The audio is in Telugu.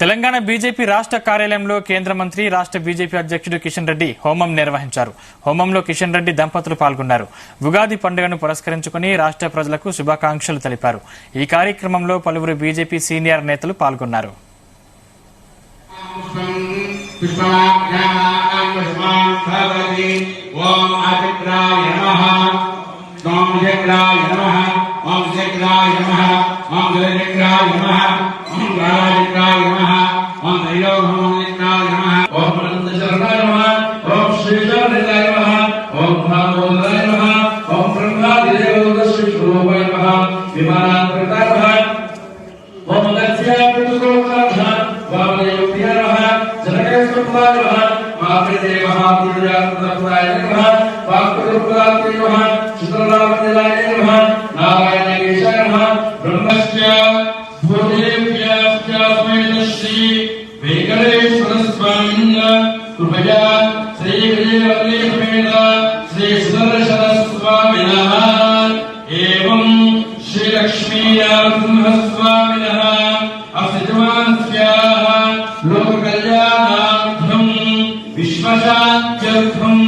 తెలంగాణ బీజేపీ రాష్ట్ర కార్యాలయంలో కేంద్ర మంత్రి రాష్ట్ర బీజేపీ అధ్యక్షుడు కిషన్ రెడ్డి హోమం నిర్వహించారు. హోమంలో కిషన్ రెడ్డి దంపతులు పాల్గొన్నారు. ఉగాది పండుగను పురస్కరించుకుని రాష్ట్ర ప్రజలకు శుభాకాంక్షలు తెలిపారు. ఈ కార్యక్రమంలో పలువురు బీజేపీ సీనియర్ నేతలు పాల్గొన్నారు. श्री लक्ष्मी नरसिंहस्वामिनः लोक कल्याणार्थं विश्वशान्त्यर्थं